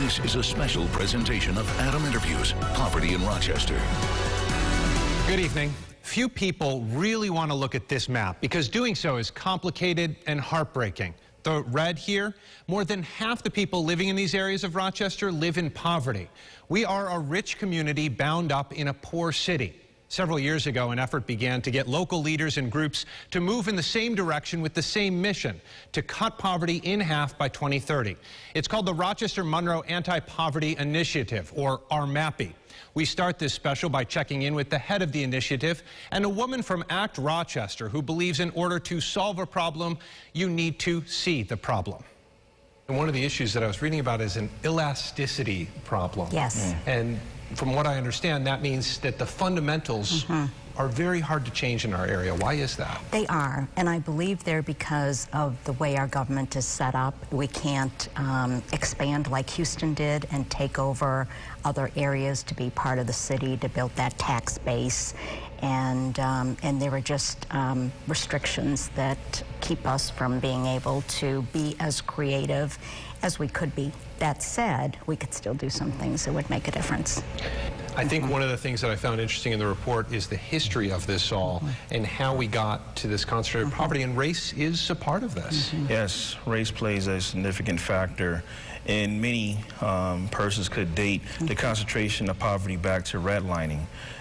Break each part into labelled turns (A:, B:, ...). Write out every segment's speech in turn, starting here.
A: This is a special presentation of Adam Interviews, Poverty in Rochester.
B: Good evening. Few people really want to look at this map because doing so is complicated and heartbreaking. The red here, more than half the people living in these areas of Rochester live in poverty. We are a rich community bound up in a poor city. Several years ago, an effort began to get local leaders and groups to move in the same direction with the same mission, to cut poverty in half by 2030. It's called the Rochester-Monroe Anti-Poverty Initiative, or RMAPI. We start this special by checking in with the head of the initiative and a woman from ACT Rochester who believes in order to solve a problem, you need to see the problem. And one of the issues that I was reading about is an elasticity problem.
C: Yes.
B: And from what I understand, that means that the fundamentals are very hard to change in our area. Why is that?
C: They are, and I believe they're because of the way our government is set up. We can't expand like Houston did and take over other areas to be part of the city, to build that tax base. And there are just restrictions that keep us from being able to be as creative as we could be. That said, we could still do some things that would make a difference.
B: I think one of the things that I found interesting in the report is the history of this all and how we got to this concentrated poverty, and race is a part of this.
D: Yes, race plays a significant factor, and many persons could date the concentration of poverty back to redlining.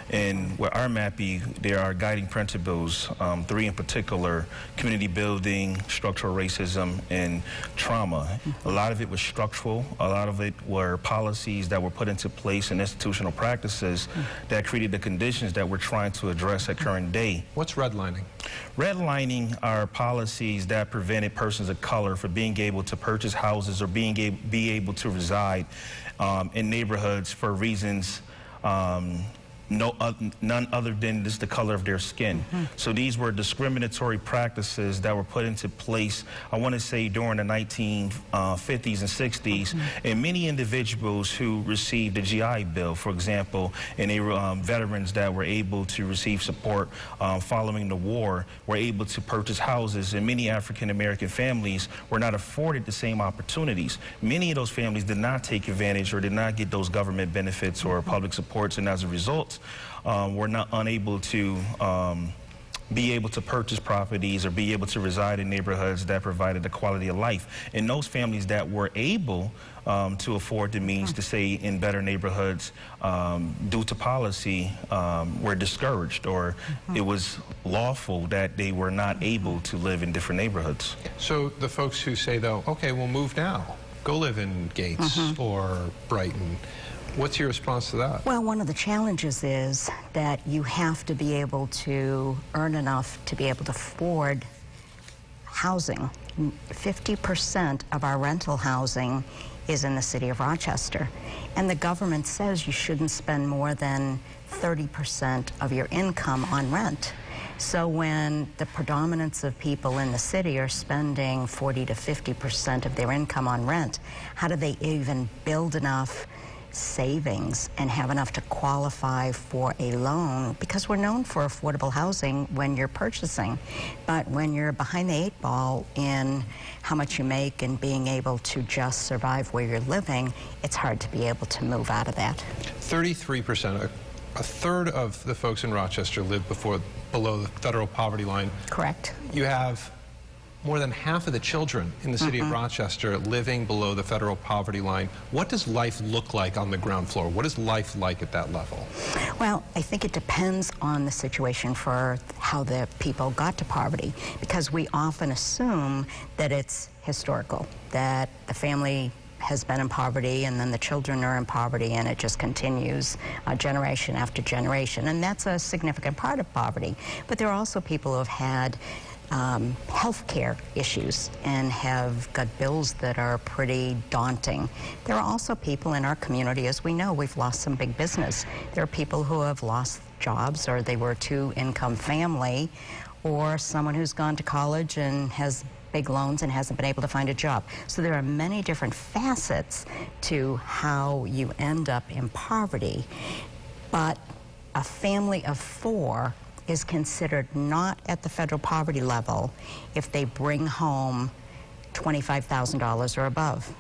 D: And with RMAPI, there are guiding principles, 3 in particular: community building, structural racism, and trauma. A lot of it was structural. A lot of it were policies that were put into place and institutional practices that created the conditions that we're trying to address at current day.
B: What's redlining?
D: Redlining are policies that prevented persons of color from being able to purchase houses or be able to reside in neighborhoods for reasons none other than just the color of their skin. So these were discriminatory practices that were put into place, I want to say, during the 1950s and 60s, and many individuals who received the GI Bill, for example, and they were veterans that were able to receive support following the war, were able to purchase houses, and many African-American families were not afforded the same opportunities. Many of those families did not take advantage or did not get those government benefits or public supports, and as a result, were not unable to be able to purchase properties or be able to reside in neighborhoods that provided a quality of life. And those families that were able to afford the means to stay in better neighborhoods due to policy were discouraged, or it was lawful that they were not able to live in different neighborhoods.
B: So the folks who say, though, okay, we'll move now, go live in Gates or Brighton, what's your response to that?
C: Well, one of the challenges is that you have to be able to earn enough to be able to afford housing. 50% of our rental housing is in the city of Rochester, and the government says you shouldn't spend more than 30% of your income on rent. So when the predominance of people in the city are spending 40 to 50% of their income on rent, how do they even build enough savings and have enough to qualify for a loan? Because we're known for affordable housing when you're purchasing, but when you're behind the 8 ball in how much you make and being able to just survive where you're living, it's hard to be able to move out of that.
B: 33%, a third of the folks in Rochester live below the federal poverty line.
C: Correct.
B: You have more than half of the children in the city of Rochester living below the federal poverty line. What does life look like on the ground floor? What is life like at that level?
C: Well, I think it depends on the situation for how the people got to poverty, because we often assume that it's historical, that the family has been in poverty and then the children are in poverty and it just continues generation after generation. And that's a significant part of poverty. But there are also people who have had health care issues and have got bills that are pretty daunting. There are also people in our community, as we know, we've lost some big business. There are people who have lost jobs, or they were a 2-income family, or someone who's gone to college and has big loans and hasn't been able to find a job. So there are many different facets to how you end up in poverty. But a family of 4 is considered not at the federal poverty level if they bring home $25,000 or above.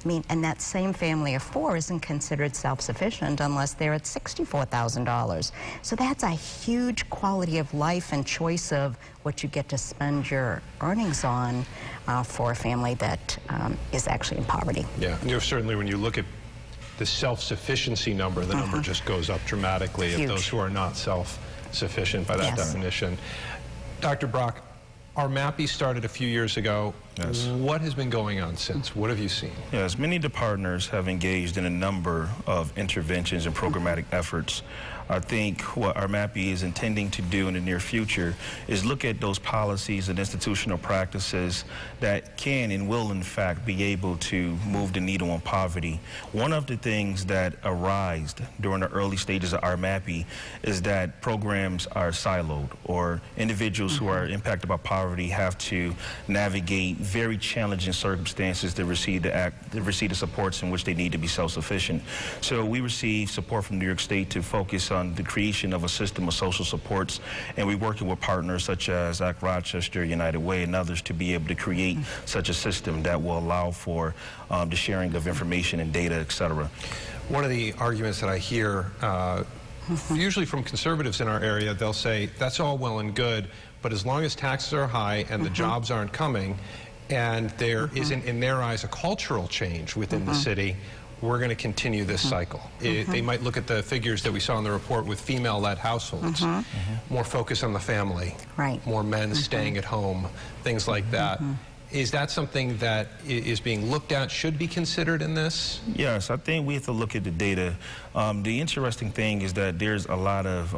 C: I mean, and that same family of four isn't considered self-sufficient unless they're at $64,000. So that's a huge quality of life and choice of what you get to spend your earnings on for a family that is actually in poverty.
B: Yeah, certainly when you look at the self-sufficiency number, the number just goes up dramatically of those who are not self-sufficient by that definition. Dr. Brock, our MAPI started a few years ago.
D: Yes.
B: What has been going on since? What have you seen?
D: Yes, many of the partners have engaged in a number of interventions and programmatic efforts. I think what our MAPI is intending to do in the near future is look at those policies and institutional practices that can and will, in fact, be able to move the needle on poverty. One of the things that arised during the early stages of our MAPI is that programs are siloed, or individuals who are impacted by poverty have to navigate very challenging circumstances to receive the supports in which they need to be self-sufficient. So we received support from New York State to focus on the creation of a system of social supports, and we're working with partners such as Rochester, United Way, and others to be able to create such a system that will allow for the sharing of information and data, et cetera.
B: One of the arguments that I hear usually from conservatives in our area, they'll say, that's all well and good, but as long as taxes are high and the jobs aren't coming, and there isn't, in their eyes, a cultural change within the city, we're going to continue this cycle. They might look at the figures that we saw in the report with female-led households, more focus on the family, more men staying at home, things like that. Is that something that is being looked at, should be considered in this?
D: Yes, I think we have to look at the data. The interesting thing is that there's a lot of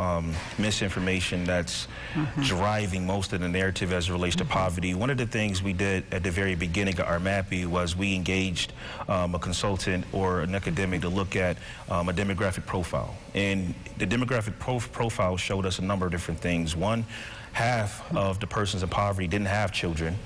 D: misinformation that's driving most of the narrative as it relates to poverty. One of the things we did at the very beginning of our MAPI was we engaged a consultant or an academic to look at a demographic profile. And the demographic profile showed us a number of different things. One, half of the persons in poverty didn't have children.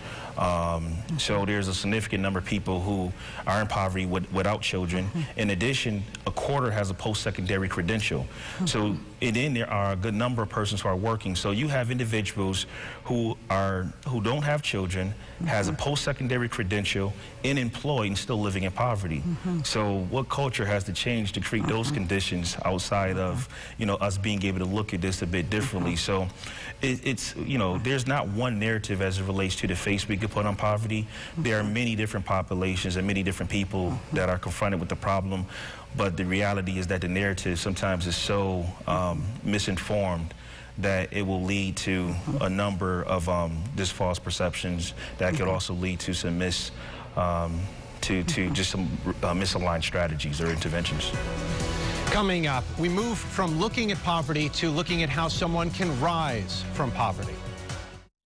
D: So there's a significant number of people who are in poverty without children. In addition, a quarter has a post-secondary credential. So then there are a good number of persons who are working. So you have individuals who don't have children, has a post-secondary credential, and employed and still living in poverty. So what culture has to change to treat those conditions outside of, us being able to look at this a bit differently? So it's, there's not one narrative as it relates to the face we could put on poverty. There are many different populations and many different people that are confronted with the problem, but the reality is that the narrative sometimes is so misinformed that it will lead to a number of just false perceptions that could also lead to some misaligned strategies or interventions.
B: Coming up, we move from looking at poverty to looking at how someone can rise from poverty.